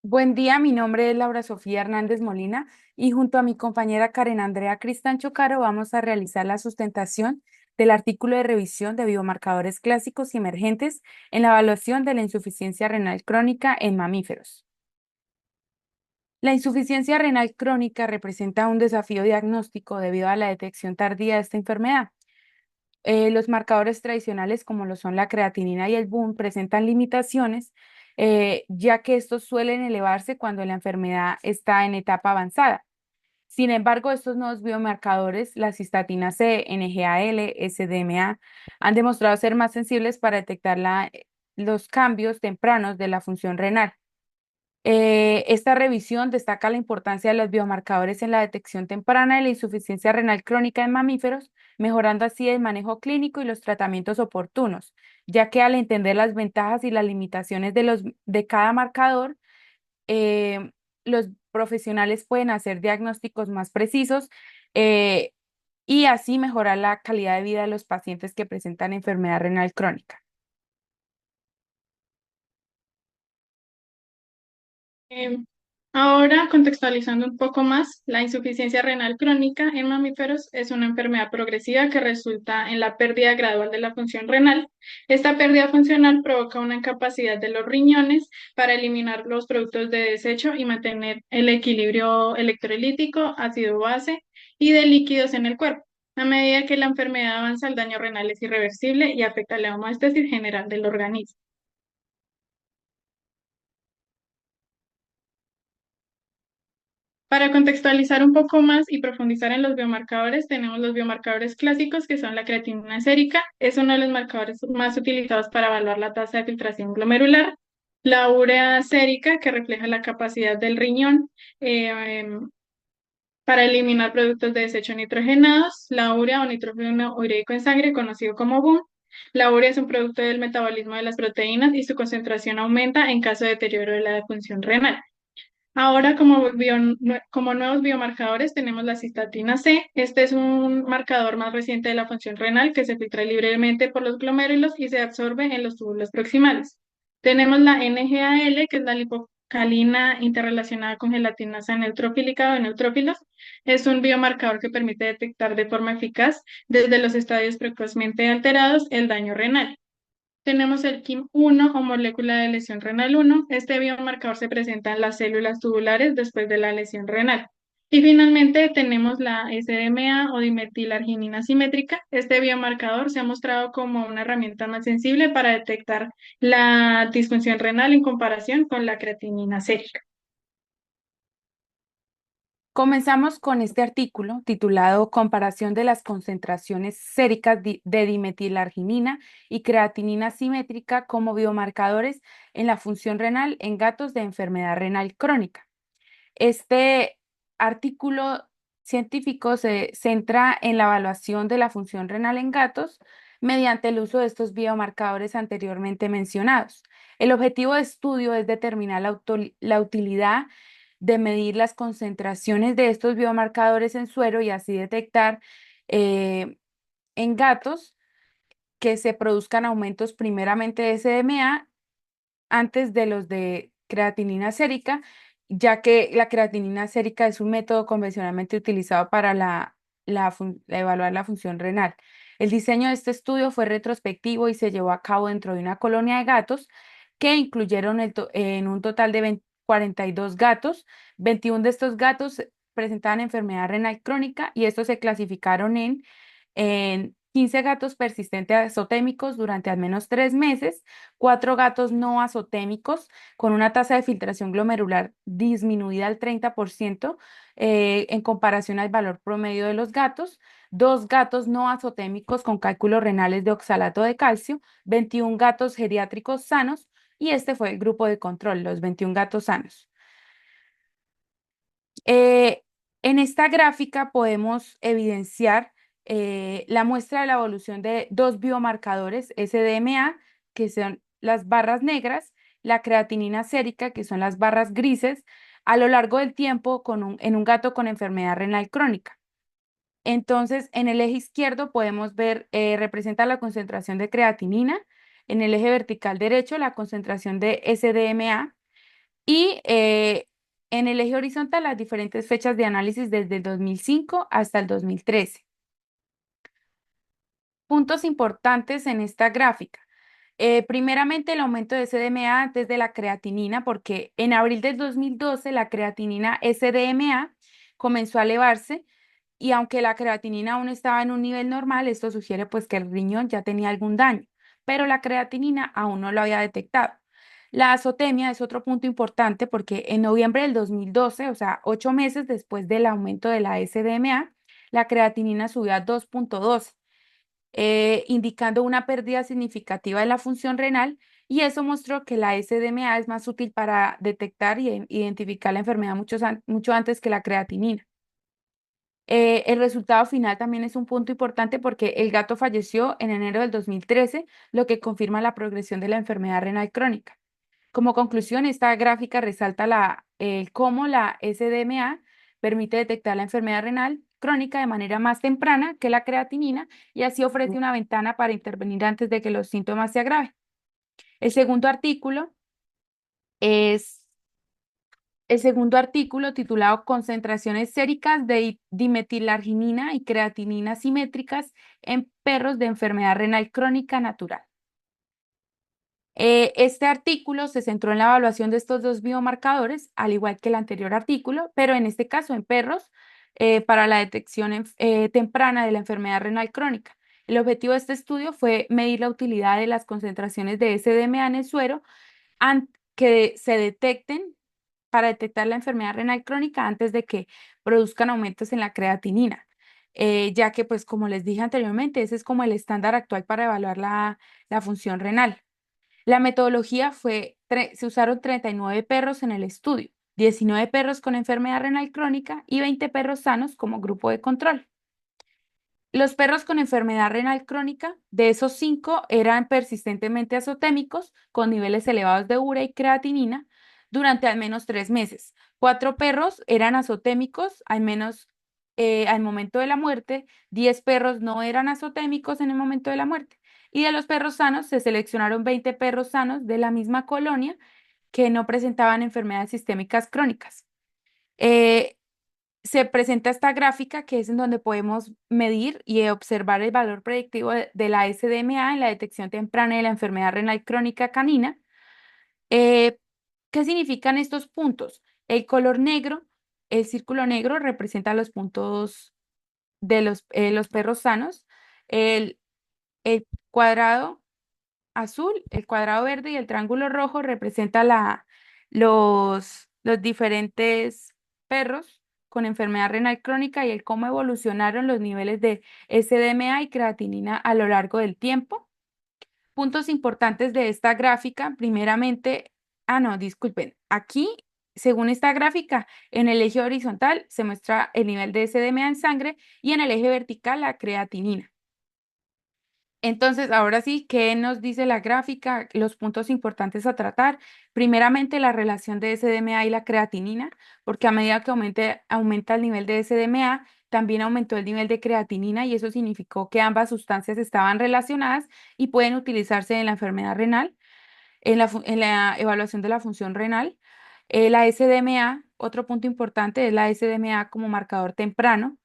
Buen día, mi nombre es Laura Sofía Hernández Molina y junto a mi compañera Karen Andrea Cristancho Caro vamos a realizar la sustentación del artículo de revisión de biomarcadores clásicos y emergentes en la evaluación de la insuficiencia renal crónica en mamíferos. La insuficiencia renal crónica representa un desafío diagnóstico debido a la detección tardía de esta enfermedad. Los marcadores tradicionales, como lo son la creatinina y el BUN, presentan limitaciones, ya que estos suelen elevarse cuando la enfermedad está en etapa avanzada. Sin embargo, estos nuevos biomarcadores, la cistatina C, NGAL, SDMA, han demostrado ser más sensibles para detectar los cambios tempranos de la función renal. Esta revisión destaca la importancia de los biomarcadores en la detección temprana de la insuficiencia renal crónica en mamíferos, mejorando así el manejo clínico y los tratamientos oportunos, ya que al entender las ventajas y las limitaciones de cada marcador, eh, los profesionales pueden hacer diagnósticos más precisos eh, y así mejorar la calidad de vida de los pacientes que presentan enfermedad renal crónica. Em, Ahora, contextualizando un poco más, la insuficiencia renal crónica en mamíferos es una enfermedad progresiva que resulta en la pérdida gradual de la función renal. Esta pérdida funcional provoca una incapacidad de los riñones para eliminar los productos de desecho y mantener el equilibrio electrolítico, ácido base y de líquidos en el cuerpo. A medida que la enfermedad avanza, el daño renal es irreversible y afecta la homeostasis general del organismo. Para contextualizar un poco más y profundizar en los biomarcadores, tenemos los biomarcadores clásicos, que son la creatinina sérica, es uno de los marcadores más utilizados para evaluar la tasa de filtración glomerular, la urea sérica, que refleja la capacidad del riñón em, para eliminar productos de desecho nitrogenados, la urea o nitrógeno ureico en sangre, conocido como BUN. La urea es un producto del metabolismo de las proteínas y su concentración aumenta en caso de deterioro de la función renal. Ahora, como nuevos biomarcadores, tenemos la cistatina C. Este es un marcador más reciente de la función renal que se filtra libremente por los glomérulos y se absorbe en los túbulos proximales. Tenemos la NGAL, que es la lipocalina interrelacionada con gelatinasa neutrófilica o neutrófilos. Es un biomarcador que permite detectar de forma eficaz, desde los estadios precozmente alterados, el daño renal. Tenemos el KIM-1 o molécula de lesión renal 1. Este biomarcador se presenta en las células tubulares después de la lesión renal. Y finalmente tenemos la SDMA o dimetilarginina simétrica. Este biomarcador se ha mostrado como una herramienta más sensible para detectar la disfunción renal en comparación con la creatinina sérica. Comenzamos con este artículo titulado Comparación de las concentraciones séricas de dimetilarginina y creatinina simétrica como biomarcadores en la función renal en gatos de enfermedad renal crónica. Este artículo científico se centra en la evaluación de la función renal en gatos mediante el uso de estos biomarcadores anteriormente mencionados. El objetivo de estudio es determinar la utilidad de medir las concentraciones de estos biomarcadores en suero y así detectar eh, en gatos que se produzcan aumentos primeramente de SDMA antes de los de creatinina sérica, ya que la creatinina sérica es un método convencionalmente utilizado para evaluar la función renal. El diseño de este estudio fue retrospectivo y se llevó a cabo dentro de una colonia de gatos que incluyeron en un total de 42 gatos. 21 de estos gatos presentaban enfermedad renal crónica y estos se clasificaron en 15 gatos persistentes azotémicos durante al menos 3 meses, 4 gatos no azotémicos con una tasa de filtración glomerular disminuida al 30% en comparación al valor promedio de los gatos, 2 gatos no azotémicos con cálculos renales de oxalato de calcio, 21 gatos geriátricos sanos y este fue el grupo de control, los 21 gatos sanos. Eh, en esta gráfica podemos evidenciar la muestra de la evolución de dos biomarcadores SDMA, que son las barras negras, la creatinina sérica, que son las barras grises, a lo largo del tiempo en un gato con enfermedad renal crónica. Entonces, en el eje izquierdo podemos ver, representa la concentración de creatinina, en el eje vertical derecho la concentración de SDMA Y en el eje horizontal las diferentes fechas de análisis desde el 2005 hasta el 2013. Puntos importantes en esta gráfica. Primeramente, el aumento de SDMA antes de la creatinina, porque en abril del 2012 la creatinina SDMA comenzó a elevarse y aunque la creatinina aún estaba en un nivel normal, esto sugiere pues que el riñón ya tenía algún daño, pero la creatinina aún no lo había detectado. La azotemia es otro punto importante porque en noviembre del 2012, o sea, 8 meses después del aumento de la SDMA, la creatinina subió a 2,12, indicando una pérdida significativa de la función renal, y eso mostró que la SDMA es más útil para detectar y identificar la enfermedad mucho antes que la creatinina. El resultado final también es un punto importante porque el gato falleció en enero del 2013, lo que confirma la progresión de la enfermedad renal crónica. Como conclusión, esta gráfica resalta cómo la SDMA permite detectar la enfermedad renal crónica de manera más temprana que la creatinina y así ofrece una ventana para intervenir antes de que los síntomas se agraven. El segundo artículo es el segundo artículo, titulado Concentraciones séricas de dimetilarginina y creatinina simétricas en perros de enfermedad renal crónica natural. Este artículo se centró en la evaluación de estos dos biomarcadores, al igual que el anterior artículo, pero en este caso en perros, para la detección temprana de la enfermedad renal crónica. El objetivo de este estudio fue medir la utilidad de las concentraciones de SDMA en el suero que se detecten para detectar la enfermedad renal crónica antes de que produzcan aumentos en la creatinina, ya que, pues, como les dije anteriormente, ese es como el estándar actual para evaluar la función renal. La metodología se usaron 39 perros en el estudio, 19 perros con enfermedad renal crónica y 20 perros sanos como grupo de control. Los perros con enfermedad renal crónica, de esos 5 eran persistentemente azotémicos con niveles elevados de urea y creatinina durante al menos 3 meses. 4 perros eran azotémicos al menos al momento de la muerte. 10 perros no eran azotémicos en el momento de la muerte. Y de los perros sanos se seleccionaron 20 perros sanos de la misma colonia que no presentaban enfermedades sistémicas crónicas. Eh, Se presenta esta gráfica que es en donde podemos medir y observar el valor predictivo de la SDMA en la detección temprana de la enfermedad renal crónica canina. Eh, ¿Qué significan estos puntos? El color negro, el círculo negro representa los puntos de los perros sanos. El, el cuadrado azul, el cuadrado verde y el triángulo rojo representa los diferentes perros con enfermedad renal crónica y el cómo evolucionaron los niveles de SDMA y creatinina a lo largo del tiempo. Puntos importantes de esta gráfica, primeramente, no, disculpen, aquí, según esta gráfica, en el eje horizontal se muestra el nivel de SDMA en sangre y en el eje vertical la creatinina. Entonces, ahora sí, ¿qué nos dice la gráfica? Los puntos importantes a tratar. Primeramente, la relación de SDMA y la creatinina, porque a medida que aumenta el nivel de SDMA, también aumentó el nivel de creatinina y eso significó que ambas sustancias estaban relacionadas y pueden utilizarse en la enfermedad renal, en la evaluación de la función renal. La SDMA, otro punto importante es la SDMA como marcador temprano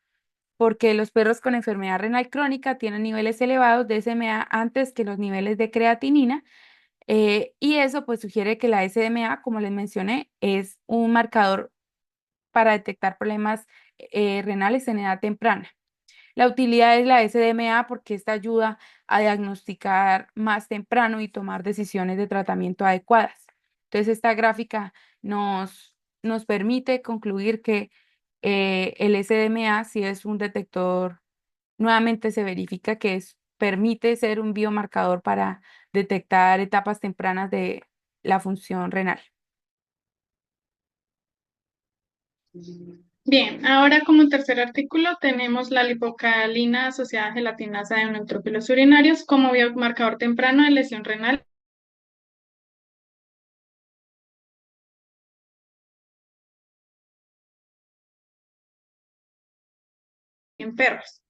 porque los perros con enfermedad renal crónica tienen niveles elevados de SMA antes que los niveles de creatinina, y eso pues sugiere que la SMA, como les mencioné, es un marcador para detectar problemas renales en edad temprana. La utilidad es la SDMA porque esta ayuda a diagnosticar más temprano y tomar decisiones de tratamiento adecuadas. Entonces, esta gráfica nos permite concluir que el SDMA si es un detector. Nuevamente se verifica que permite ser un biomarcador para detectar etapas tempranas de la función renal. Bien, ahora como tercer artículo tenemos la lipocalina asociada a gelatinasa de neutrófilos urinarios como biomarcador temprano de lesión renal en perros.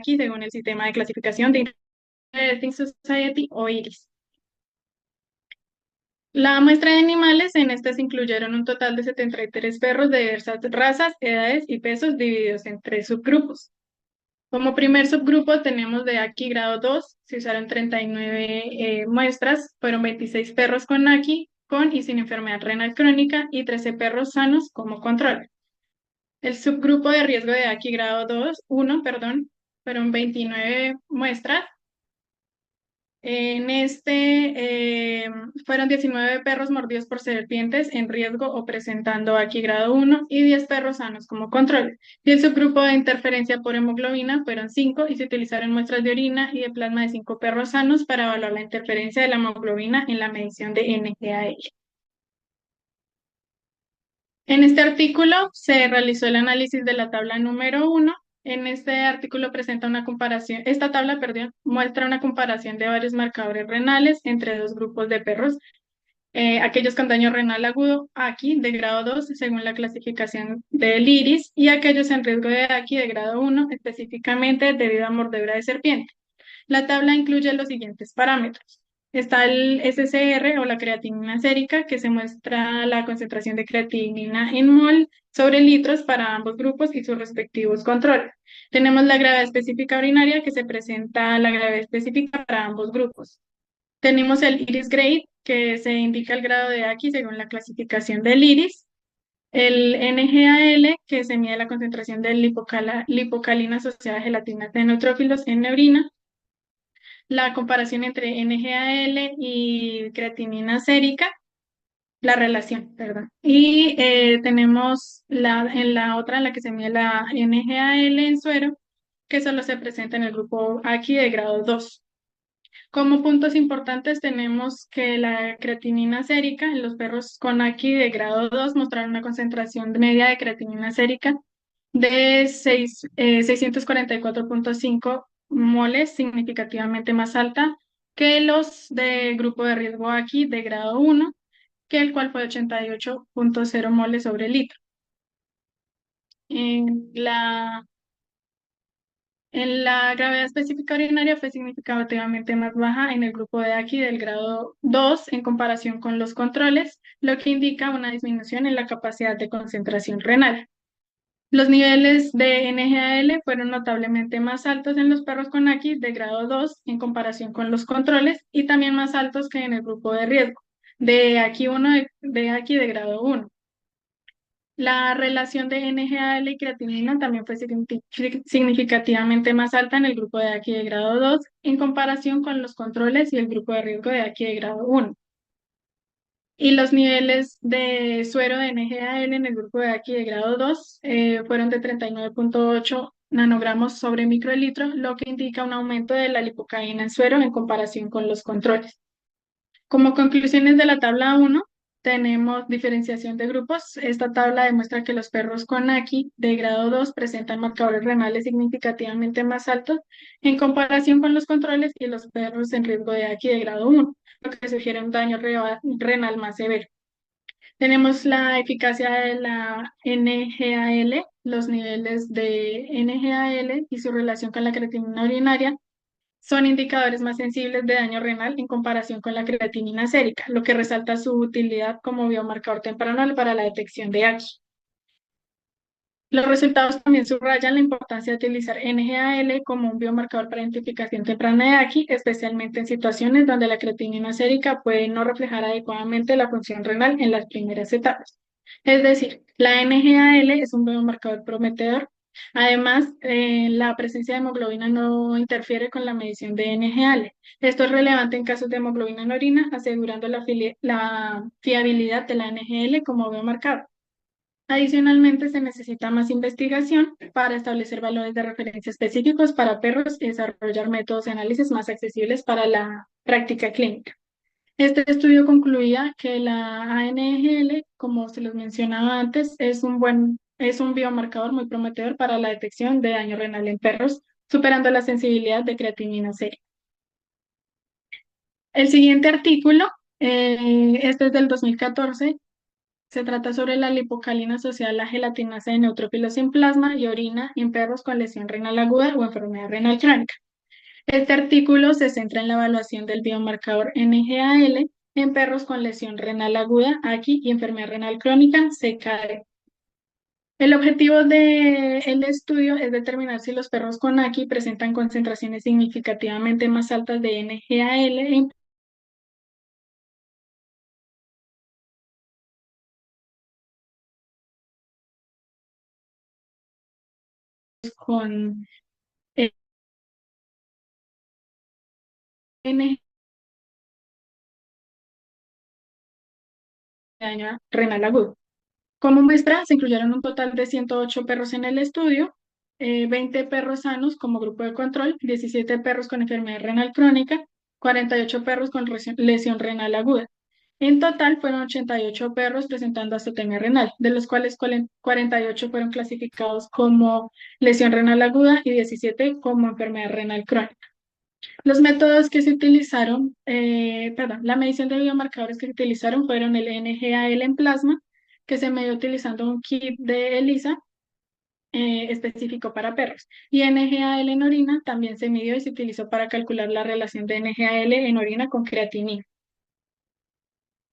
aquí según el sistema de clasificación de Interesting Society o IRIS. La muestra de animales, en esta se incluyeron un total de 73 perros de diversas razas, edades y pesos divididos en 3 subgrupos. Como primer subgrupo tenemos de Aki grado 2, se usaron 39 muestras, fueron 26 perros con Aki, con y sin enfermedad renal crónica y 13 perros sanos como control. El subgrupo de riesgo de Aki grado 1, perdón, fueron 29 muestras. En fueron 19 perros mordidos por serpientes en riesgo o presentando Aki grado 1 y 10 perros sanos como control. Y el subgrupo de interferencia por hemoglobina fueron 5 y se utilizaron muestras de orina y de plasma de 5 perros sanos para evaluar la interferencia de la hemoglobina en la medición de NGAL. En este artículo se realizó el análisis de la tabla número 1. En este artículo presenta una comparación, esta tabla, perdón, muestra una comparación de varios marcadores renales entre 2 grupos de perros, aquellos con daño renal agudo, aquí, de grado 2, según la clasificación del IRIS, y aquellos en riesgo de aquí, de grado 1, específicamente debido a mordedura de serpiente. La tabla incluye los siguientes parámetros. Está el SCR o la creatinina sérica, que se muestra la concentración de creatinina en mol sobre litros para ambos grupos y sus respectivos controles. Tenemos la gravedad específica urinaria, que se presenta la gravedad específica para ambos grupos. Tenemos el iris grade, que se indica el grado de aquí según la clasificación del iris. El NGAL, que se mide la concentración de lipocalina asociada a gelatinas de neutrófilos en orina. La comparación entre NGAL y creatinina sérica, la relación, perdón. Y tenemos en la otra, en la que se mide la NGAL en suero, que solo se presenta en el grupo aquí de grado 2. Como puntos importantes tenemos que la creatinina sérica en los perros con aquí de grado 2 mostraron una concentración media de creatinina sérica de 644.5 moles, significativamente más alta que los de grupo de riesgo aquí de grado 1, que el cual fue 88.0 moles sobre litro. En la gravedad específica urinaria fue significativamente más baja en el grupo de aquí del grado 2 en comparación con los controles, lo que indica una disminución en la capacidad de concentración renal. Los niveles de NGAL fueron notablemente más altos en los perros con Aki de grado 2 en comparación con los controles y también más altos que en el grupo de riesgo de Aki 1 de Aki de grado 1. La relación de NGAL y creatinina también fue significativamente más alta en el grupo de Aki de grado 2 en comparación con los controles y el grupo de riesgo de Aki de grado 1. Y los niveles de suero de NGAL en el grupo de aquí de grado 2 fueron de 39.8 nanogramos sobre microlitro, lo que indica un aumento de la lipocaína en suero en comparación con los controles. Como conclusiones de la tabla 1, tenemos diferenciación de grupos. Esta tabla demuestra que los perros con Aki de grado 2 presentan marcadores renales significativamente más altos en comparación con los controles y los perros en riesgo de Aki de grado 1, lo que sugiere un daño renal más severo. Tenemos la eficacia de la NGAL, los niveles de NGAL y su relación con la creatinina urinaria son indicadores más sensibles de daño renal en comparación con la creatinina sérica, lo que resalta su utilidad como biomarcador temprano para la detección de AKI. Los resultados también subrayan la importancia de utilizar NGAL como un biomarcador para identificación temprana de AKI, especialmente en situaciones donde la creatinina sérica puede no reflejar adecuadamente la función renal en las primeras etapas. Es decir, la NGAL es un biomarcador prometedor. Además, la presencia de hemoglobina no interfiere con la medición de NGAL. Esto es relevante en casos de hemoglobina en orina, asegurando la fiabilidad de la NGAL como biomarcador. Adicionalmente, se necesita más investigación para establecer valores de referencia específicos para perros y desarrollar métodos de análisis más accesibles para la práctica clínica. Este estudio concluía que la ANGL, como se los mencionaba antes, es un biomarcador muy prometedor para la detección de daño renal en perros, superando la sensibilidad de creatinina sérica. El siguiente artículo, este es del 2014, Se trata sobre la lipocalina asociada a la gelatinasa de neutrófilos en plasma y orina en perros con lesión renal aguda o enfermedad renal crónica. Este artículo se centra en la evaluación del biomarcador NGAL en perros con lesión renal aguda, AKI, y enfermedad renal crónica, CKD. El objetivo del estudio es determinar si los perros con AKI presentan concentraciones significativamente más altas de NGAL con NGAL renal agudo. Como muestra, se incluyeron un total de 108 perros en el estudio, 20 perros sanos como grupo de control, 17 perros con enfermedad renal crónica, 48 perros con lesión renal aguda. En total fueron 88 perros presentando azotemia renal, de los cuales 48 fueron clasificados como lesión renal aguda y 17 como enfermedad renal crónica. Los métodos que se utilizaron, la medición de biomarcadores que se utilizaron fueron el NGAL en plasma, que se midió utilizando un kit de ELISA específico para perros. Y NGAL en orina también se midió y se utilizó para calcular la relación de NGAL en orina con creatinina.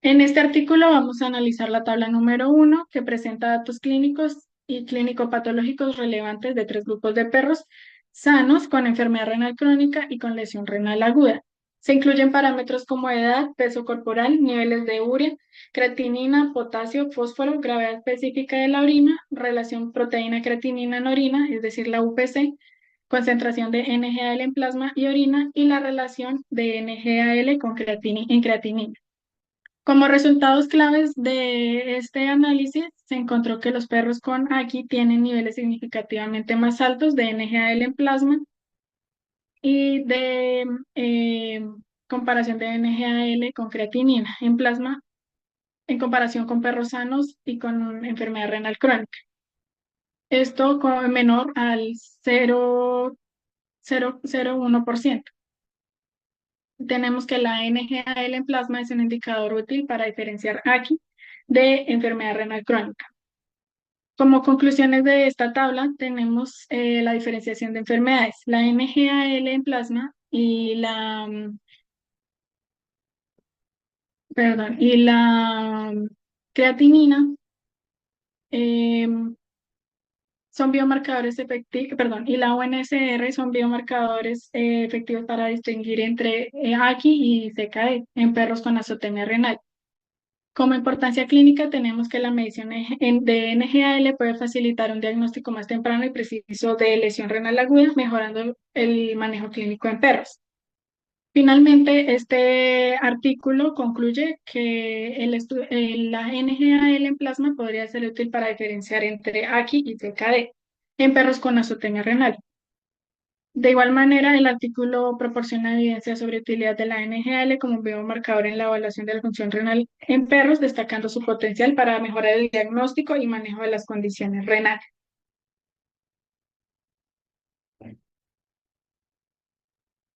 En este artículo vamos a analizar la tabla número 1, que presenta datos clínicos y clínico-patológicos relevantes de 3 grupos de perros sanos con enfermedad renal crónica y con lesión renal aguda. Se incluyen parámetros como edad, peso corporal, niveles de urea, creatinina, potasio, fósforo, gravedad específica de la orina, relación proteína-creatinina en orina, es decir, la UPC, concentración de NGAL en plasma y orina y la relación de NGAL con en creatinina. Como resultados claves de este análisis, se encontró que los perros con AKI tienen niveles significativamente más altos de NGAL en plasma y de comparación de NGAL con creatinina en plasma en comparación con perros sanos y con enfermedad renal crónica. Esto con menor al 0,001%. Tenemos que la NGAL en plasma es un indicador útil para diferenciar AKI de enfermedad renal crónica. Como conclusiones de esta tabla tenemos la diferenciación de enfermedades. La NGAL en plasma y la creatinina son biomarcadores efectivos, y la UNSR son biomarcadores efectivos para distinguir entre AKI y CKD en perros con azotemia renal. Como importancia clínica, tenemos que la medición de NGAL puede facilitar un diagnóstico más temprano y preciso de lesión renal aguda, mejorando el manejo clínico en perros. Finalmente, este artículo concluye que la NGAL en plasma podría ser útil para diferenciar entre AKI y CKD en perros con azotemia renal. De igual manera, el artículo proporciona evidencia sobre utilidad de la NGAL como un biomarcador en la evaluación de la función renal en perros, destacando su potencial para mejorar el diagnóstico y manejo de las condiciones renales.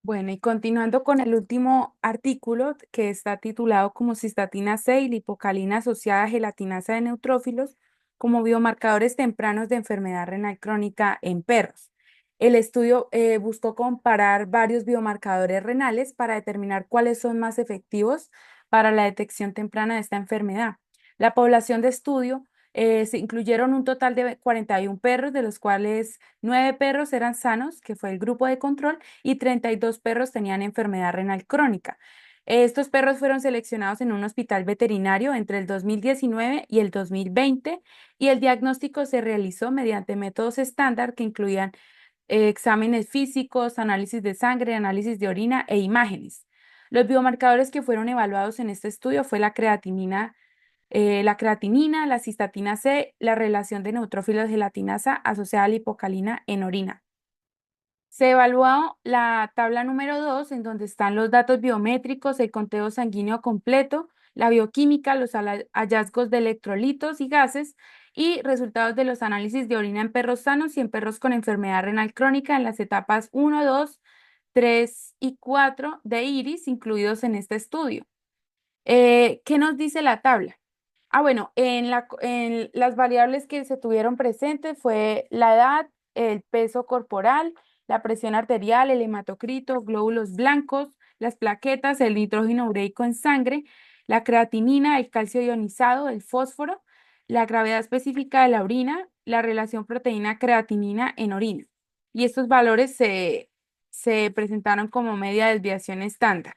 Bueno, y continuando con el último artículo que está titulado como cistatina C y lipocalina asociada a gelatinasa de neutrófilos como biomarcadores tempranos de enfermedad renal crónica en perros. El estudio buscó comparar varios biomarcadores renales para determinar cuáles son más efectivos para la detección temprana de esta enfermedad. La población de estudio se incluyeron un total de 41 perros, de los cuales 9 perros eran sanos, que fue el grupo de control, y 32 perros tenían enfermedad renal crónica. Estos perros fueron seleccionados en un hospital veterinario entre el 2019 y el 2020 y el diagnóstico se realizó mediante métodos estándar que incluían exámenes físicos, análisis de sangre, análisis de orina e imágenes. Los biomarcadores que fueron evaluados en este estudio fue la creatinina, la cistatina C, la relación de neutrófilos gelatinasa asociada a la hipocalina en orina. Se evaluó la tabla número 2, en donde están los datos biométricos, el conteo sanguíneo completo, la bioquímica, los hallazgos de electrolitos y gases y resultados de los análisis de orina en perros sanos y en perros con enfermedad renal crónica en las etapas 1, 2, 3 y 4 de IRIS incluidos en este estudio. ¿Qué nos dice la tabla? Bueno, en las variables que se tuvieron presentes fue la edad, el peso corporal, la presión arterial, el hematocrito, glóbulos blancos, las plaquetas, el nitrógeno ureico en sangre, la creatinina, el calcio ionizado, el fósforo, la gravedad específica de la orina, la relación proteína-creatinina en orina. Y estos valores se presentaron como media desviación estándar.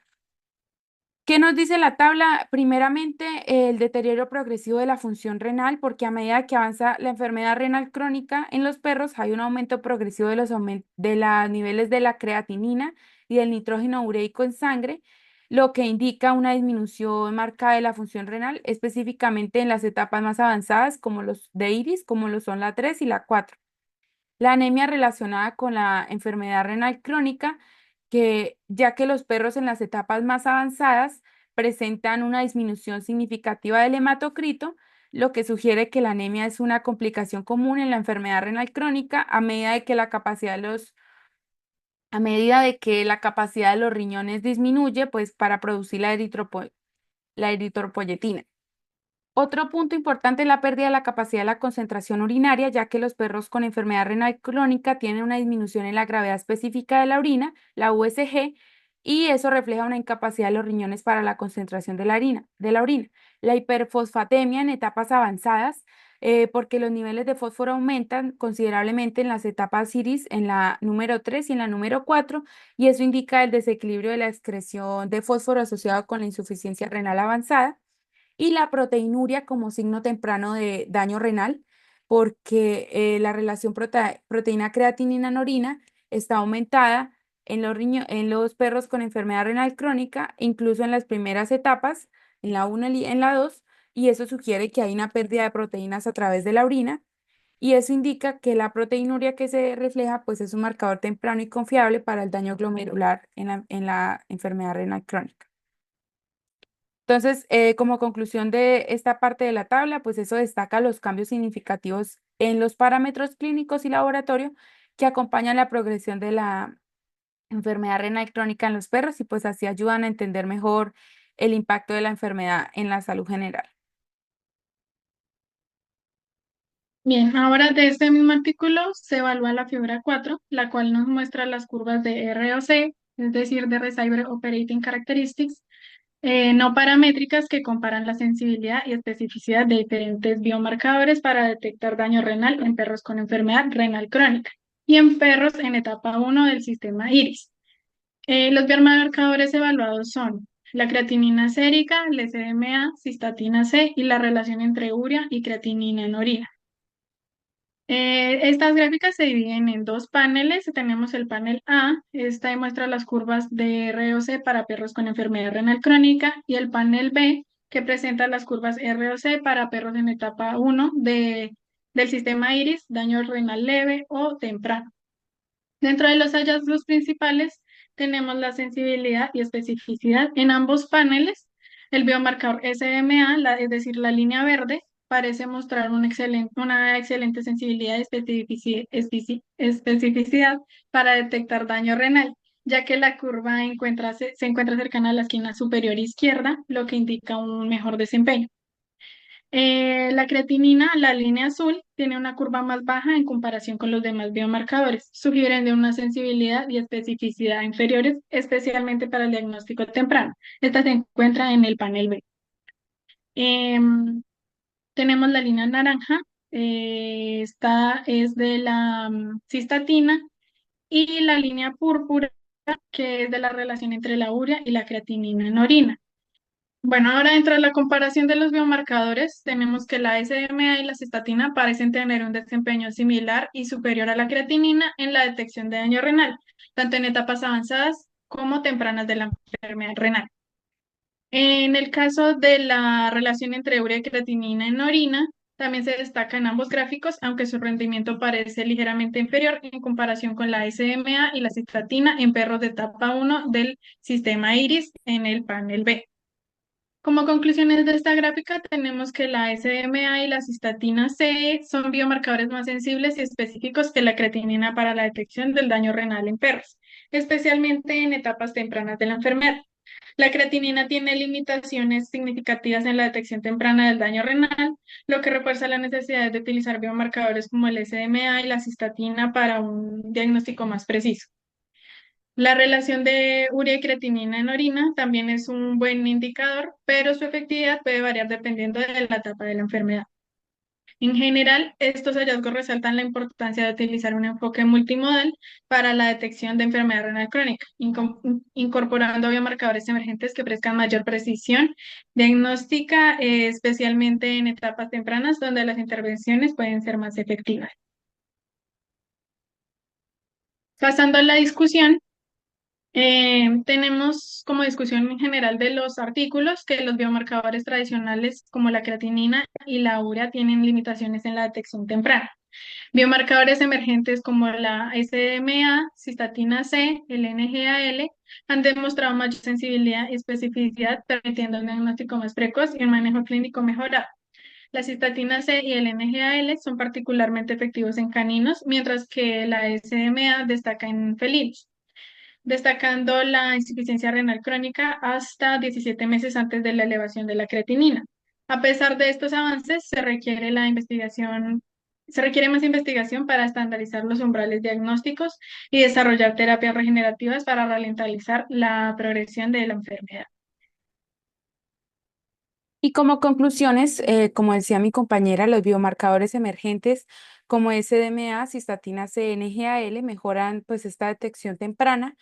¿Qué nos dice la tabla? Primeramente, el deterioro progresivo de la función renal, porque a medida que avanza la enfermedad renal crónica en los perros, hay un aumento progresivo de de los niveles de la creatinina y del nitrógeno ureico en sangre, lo que indica una disminución marcada de la función renal, específicamente en las etapas más avanzadas, como los de iris, como lo son la 3 y la 4. La anemia relacionada con la enfermedad renal crónica, que ya que los perros en las etapas más avanzadas presentan una disminución significativa del hematocrito, lo que sugiere que la anemia es una complicación común en la enfermedad renal crónica a medida de que la capacidad de los riñones disminuye, pues para producir la eritropoyetina. Otro punto importante es la pérdida de la capacidad de la concentración urinaria, ya que los perros con enfermedad renal crónica tienen una disminución en la gravedad específica de la orina, la USG, y eso refleja una incapacidad de los riñones para la concentración de la orina. La hiperfosfatemia en etapas avanzadas, porque los niveles de fósforo aumentan considerablemente en las etapas iris, en la número 3 y en la número 4, y eso indica el desequilibrio de la excreción de fósforo asociado con la insuficiencia renal avanzada y la proteinuria como signo temprano de daño renal, porque la relación proteína-creatinina en orina está aumentada en los perros con enfermedad renal crónica, incluso en las primeras etapas, en la 1 y en la 2, y eso sugiere que hay una pérdida de proteínas a través de la orina, y eso indica que la proteinuria que se refleja pues es un marcador temprano y confiable para el daño glomerular en la enfermedad renal crónica. Entonces, como conclusión de esta parte de la tabla, pues eso destaca los cambios significativos en los parámetros clínicos y laboratorio que acompañan la progresión de la enfermedad renal crónica en los perros y pues así ayudan a entender mejor el impacto de la enfermedad en la salud general. Bien, ahora de este mismo artículo se evalúa la figura 4, la cual nos muestra las curvas de ROC, es decir, de Receiver Operating Characteristics, no paramétricas que comparan la sensibilidad y especificidad de diferentes biomarcadores para detectar daño renal en perros con enfermedad renal crónica y en perros en etapa 1 del sistema IRIS. Los biomarcadores evaluados son la creatinina sérica, el SDMA, cistatina C y la relación entre urea y creatinina en orina. Estas gráficas se dividen en dos paneles. Tenemos el panel A, esta demuestra las curvas de ROC para perros con enfermedad renal crónica, y el panel B, que presenta las curvas ROC para perros en etapa 1 del sistema IRIS, daño renal leve o temprano. Dentro de los hallazgos principales tenemos la sensibilidad y especificidad. En ambos paneles, el biomarcador SDMA, es decir, la línea verde, parece mostrar una excelente sensibilidad y especificidad para detectar daño renal, ya que la curva se encuentra cercana a la esquina superior izquierda, lo que indica un mejor desempeño. La creatinina, la línea azul, tiene una curva más baja en comparación con los demás biomarcadores, sugieren de una sensibilidad y especificidad inferiores, especialmente para el diagnóstico temprano. Esta se encuentra en el panel B. Em, Tenemos la línea naranja, esta es de la cistatina, y la línea púrpura, que es de la relación entre la urea y la creatinina en orina. Bueno, ahora dentro de la comparación de los biomarcadores, tenemos que la SDMA y la cistatina parecen tener un desempeño similar y superior a la creatinina en la detección de daño renal, tanto en etapas avanzadas como tempranas de la enfermedad renal. En el caso de la relación entre urea y creatinina en orina, también se destaca en ambos gráficos, aunque su rendimiento parece ligeramente inferior en comparación con la SDMA y la cistatina en perros de etapa 1 del sistema IRIS en el panel B. Como conclusiones de esta gráfica, tenemos que la SDMA y la cistatina C son biomarcadores más sensibles y específicos que la creatinina para la detección del daño renal en perros, especialmente en etapas tempranas de la enfermedad. La creatinina tiene limitaciones significativas en la detección temprana del daño renal, lo que refuerza la necesidad de utilizar biomarcadores como el SMA y la cistatina para un diagnóstico más preciso. La relación de urea y creatinina en orina también es un buen indicador, pero su efectividad puede variar dependiendo de la etapa de la enfermedad. En general, estos hallazgos resaltan la importancia de utilizar un enfoque multimodal para la detección de enfermedad renal crónica, incorporando biomarcadores emergentes que ofrezcan mayor precisión diagnóstica, especialmente en etapas tempranas donde las intervenciones pueden ser más efectivas. Pasando a la discusión, tenemos como discusión en general de los artículos que los biomarcadores tradicionales como la creatinina y la urea tienen limitaciones en la detección temprana. Biomarcadores emergentes como la SMA, cistatina C, el NGAL han demostrado mayor sensibilidad y especificidad, permitiendo un diagnóstico más precoz y un manejo clínico mejorado. La cistatina C y el NGAL son particularmente efectivos en caninos, mientras que la SMA destaca en felinos, destacando la insuficiencia renal crónica hasta 17 meses antes de la elevación de la creatinina. A pesar de estos avances, se requiere más investigación para estandarizar los umbrales diagnósticos y desarrollar terapias regenerativas para ralentizar la progresión de la enfermedad. Y como conclusiones, como decía mi compañera, los biomarcadores emergentes como SDMA, cistatina C, NGAL mejoran pues esta detección temprana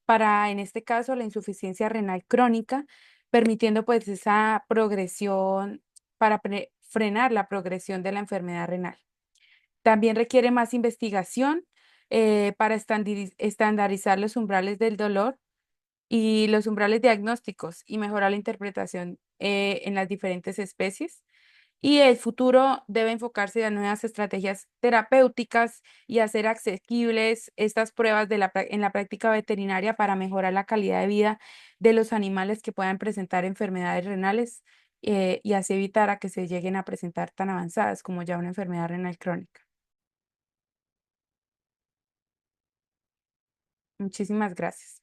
para, en este caso, la insuficiencia renal crónica, permitiendo pues esa progresión para frenar la progresión de la enfermedad renal. También requiere más investigación para estandarizar los umbrales del dolor y los umbrales diagnósticos y mejorar la interpretación en las diferentes especies. Y el futuro debe enfocarse en nuevas estrategias terapéuticas y hacer accesibles estas pruebas en la práctica veterinaria para mejorar la calidad de vida de los animales que puedan presentar enfermedades renales y así evitar a que se lleguen a presentar tan avanzadas como ya una enfermedad renal crónica. Muchísimas gracias.